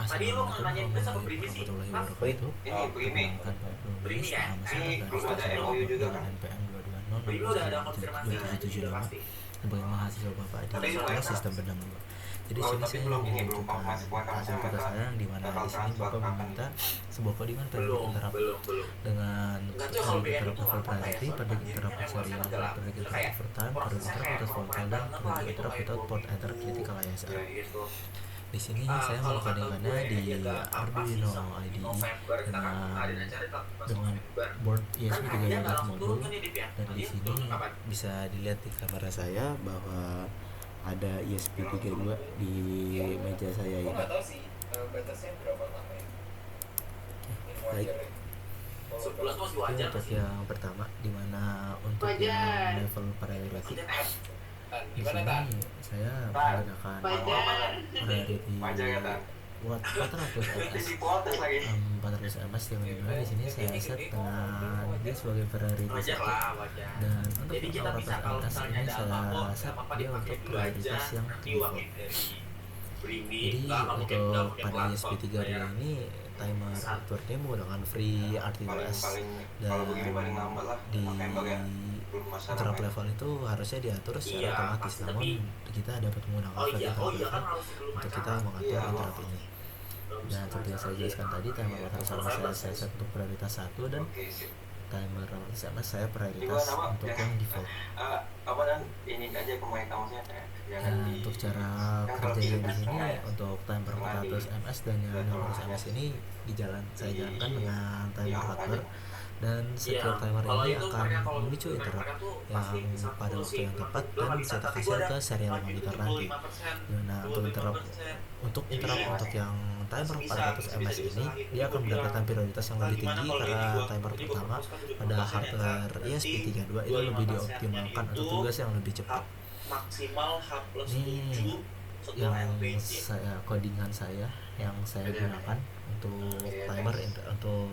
Assalamualaikum warahmatullahi wabarakatuh. Perkenalkan, Luis, nama saya dari stasiun dengan NPM 220 sebagai mahasiswa Bapak di kelas sistem benda 2. Jadi sini saya menunjukkan hasil tugas saya yang dimana di sini Bapak meminta sebuah codingan periodic interrupt dengan periodic interrupt level priority, periodic interrupt serial, periodic interrupt overtime, periodic interrupt without volatile, dan periodic interrupt without port enter critical ISR. Di sini saya mengkodikannya di Arduino IDE dengan board ESP32 modul, dan di sini bisa dilihat di kamera saya bahwa ada ESP32 di meja saya ini. Baik. Ini untuk yang pertama, dimana untuk yang level priority di sini saya menggunakan priority watt 400 ms 400 ms yang dimana di sini saya set dengan dia sebagai priority 1, dan untuk 400 ms ini saya set dia untuk prioritas yang default. Jadi untuk pada ESP32 ini timer outputnya menggunakan free RTOS, dan di interrupt level itu harusnya diatur secara otomatis, namun kita dapat menggunakan flag interrupt level untuk kita mengatur interrupt ini. Dan seperti yang saya jelaskan tadi, timer water saya set untuk prioritas 1, dan timer SMS saya prioritas untuk yang default. Dan untuk cara kerjanya di sini, untuk timer 400 ms dan yang 600 ms ini saya jalankan dengan timer hardware, dan setiap timer ini akan memicu interrupt yang pada waktu yang tepat dan cetak hasil ke serial monitor nanti. Nah, untuk interrupt untuk yang timer 400 ms ini, dia akan mendapatkan prioritas yang lebih tinggi karena timer pertama pada hardware ESP32 itu lebih dioptimalkan untuk tugas yang lebih cepat. Ini yang codingan saya yang saya gunakan untuk timer untuk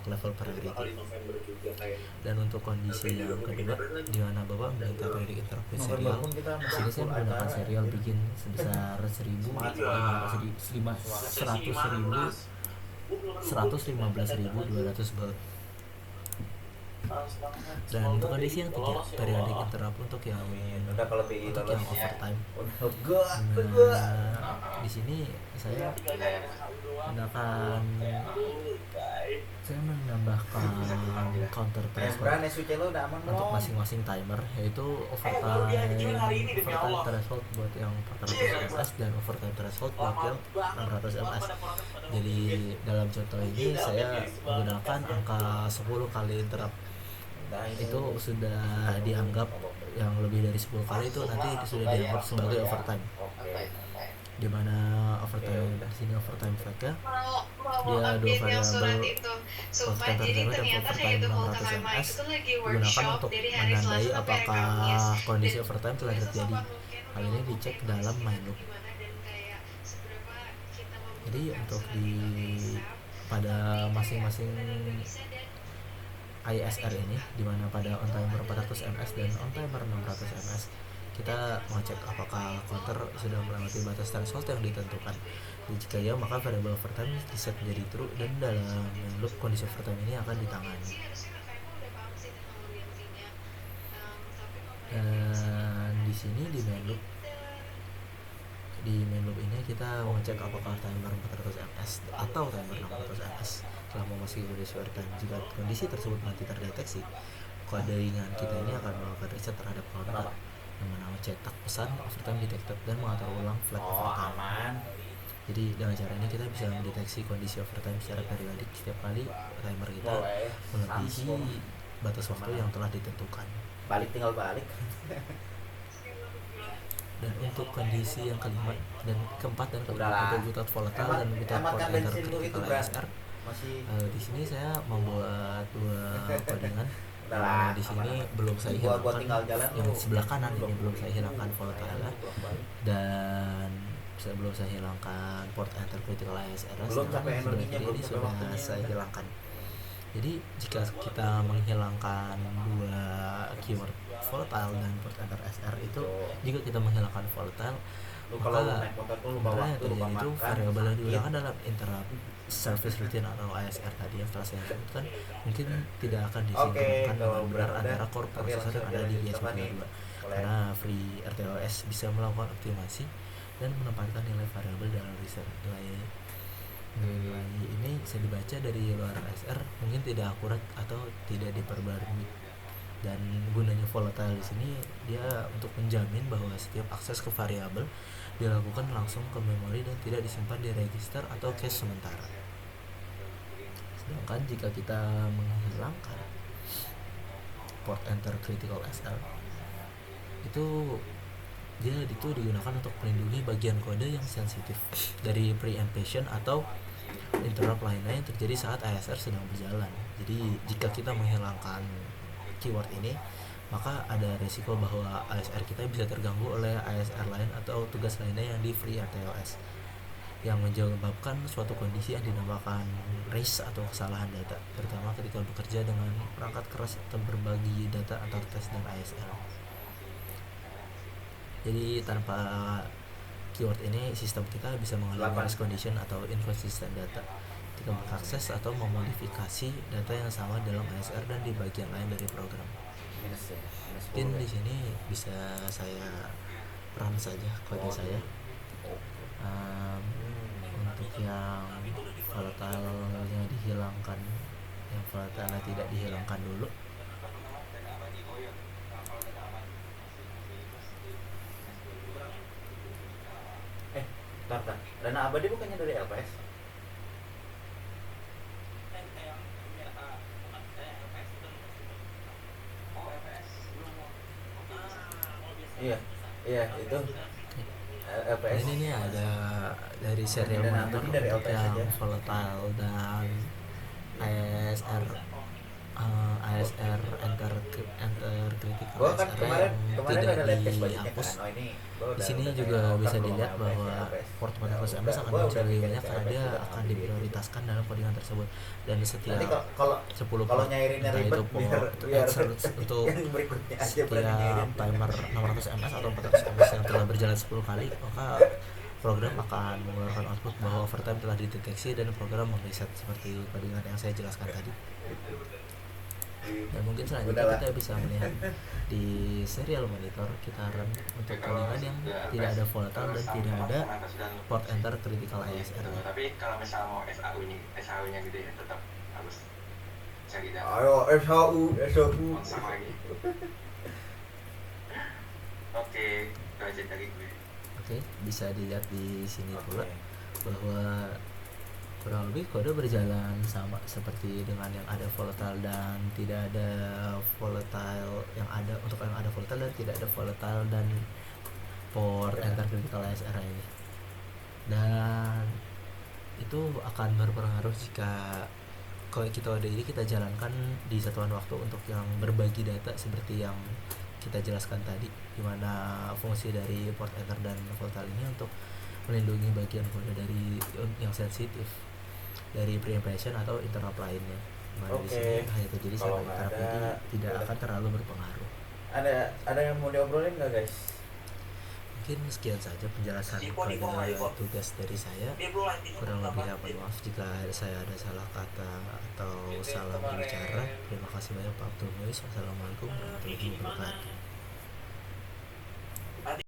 level priority. Dan untuk kondisi yang kedua, di mana Bapak minta periodic interrupt serial, sini saya menggunakan serial begin sebesar 115.200 baud. Dan untuk kondisi yang ketiga, periodic interrupt untuk yang overtime. Nah, di sini saya menambahkan counter threshold untuk masing-masing timer, yaitu overtime threshold buat yang 400 ms dan overtime threshold buat yang 600 ms. Jadi dalam contoh ini saya menggunakan angka 10 kali interrupt. Itu sudah dianggap yang lebih dari 10 kali itu nanti sudah dianggap sebagai overtime. Dimana overtime di sini overtime flagnya dia dua variabel, overtime target dan overtime 600 ms digunakan untuk menandai apakah kondisi overtime telah terjadi. Hal ini dicek dalam main loop. Jadi untuk pada masing-masing ISR ini, dimana pada on timer 400 ms dan on timer 600 ms kita mengecek apakah counter sudah melewati batas threshold yang ditentukan. Dan jika ya, maka variable overtime diset menjadi true, dan dalam main loop kondisi overtime ini akan ditangani. Dan di sini di main loop ini kita mengecek apakah timer 400 ms atau timer 600 ms telah memasuki kondisi overtime. Jika kondisi tersebut nanti terdeteksi, codingan kita ini akan melakukan reset terhadap counter yang menambah cetak pesan overtime detected dan mengatur ulang flag overtime. Jadi dengan cara ini kita bisa mendeteksi kondisi overtime secara periodik setiap kali timer kita melebihi batas waktu yang telah ditentukan. Tinggal balik. Dan untuk kondisi yang kelima dan keempat dan kelima, untuk without volatile dan without port enter critical ISR, di sini saya membuat dua codingan. Nah, di sini belum saya hilangkan yang sebelah kanan ini, belum saya hilangkan volatile, dan belum saya hilangkan port enter critical ISR. Ini sudah saya hilangkan. Jadi jika kita menghilangkan dua keyword volatile dan port enter SR itu, jika kita menghilangkan volatile maka sebenarnya yang terjadi itu variabel yang digunakan dalam interrupt service routine atau ISR tadi yang telah saya sebutkan mungkin tidak akan disinkronkan dengan benar antara core prosesor yang ada di GSP32 karena free RTOS bisa melakukan optimasi dan menempatkan nilai variabel dalam reset. Nilai ini bisa dibaca dari luar ISR mungkin tidak akurat atau tidak diperbarui, dan gunanya volatile di sini dia untuk menjamin bahwa setiap akses ke variabel dilakukan langsung ke memori dan tidak disimpan di register atau cache sementara. Sedangkan jika kita menghilangkan port enter critical SL, itu digunakan untuk melindungi bagian kode yang sensitif dari preemption atau interrupt lainnya yang terjadi saat ISR sedang berjalan. Jadi jika kita menghilangkan keyword ini, maka ada risiko bahwa ISR kita bisa terganggu oleh ISR lain atau tugas lainnya yang di free RTOS, yang menyebabkan suatu kondisi yang dinamakan race atau kesalahan data, terutama ketika bekerja dengan perangkat keras atau berbagi data antar tes dan ISR. Jadi tanpa keyword ini sistem kita bisa mengalami race condition atau inconsistent data ketika mengakses atau memodifikasi data yang sama dalam ISR dan di bagian lain dari program. Mungkin di sini bisa saya run saja kode saya. Untuk yang volatile-nya dihilangkan, yang volatile tidak dihilangkan dulu. Dana abadi bukannya dari LPS? Iya itu LPS. Ini ada dari serial monitor dari untuk LPS yang aja. volatile dan ISR enter critical Gua kan ISR kemarin tidak ada live case budgetnya dihapus. kan. Di sini juga bisa dilihat bahwa port 400 MS akan muncul lebih banyak karena dia akan diprioritaskan dalam codingan tersebut, dan setiap 10 port, entah itu port untuk setiap timer 600 ms atau 400 ms yang telah berjalan 10 kali, maka program akan mengeluarkan output bahwa overtime telah dideteksi dan program mereset seperti codingan yang saya jelaskan tadi. Dan mungkin selanjutnya kita bisa melihat di serial monitor kita run untuk codingan yang tidak ada volatile dan tidak ada port enter critical ISR. Tapi kalau misalnya mau SHU nya gitu ya tetap harus cari data. Ayo SHU Sama lagi. Oke, itu aja dari gue. Oke, bisa dilihat di sini pula bahwa kurang lebih kode berjalan sama seperti dengan yang ada volatile dan tidak ada volatile, yang ada untuk yang ada volatile dan tidak ada volatile dan port enter critical ISR ini. Dan itu akan berpengaruh jika kalau kita ada ini kita jalankan di satuan waktu untuk yang berbagi data seperti yang kita jelaskan tadi, dimana fungsi dari port enter dan volatile ini untuk melindungi bagian kode dari yang sensitif dari preemption atau interrupt lainnya. Di sini hanya terjadi sama interrupt, jadi tidak akan terlalu berpengaruh. Ada yang mau diobrolin nggak guys? Mungkin sekian saja penjelasan pada tugas dari saya. Kurang lebih mohon maaf jika saya ada salah kata atau salah berbicara. Terima kasih banyak Pak Abdul Muiz. Wassalamualaikum warahmatullahi wabarakatuh.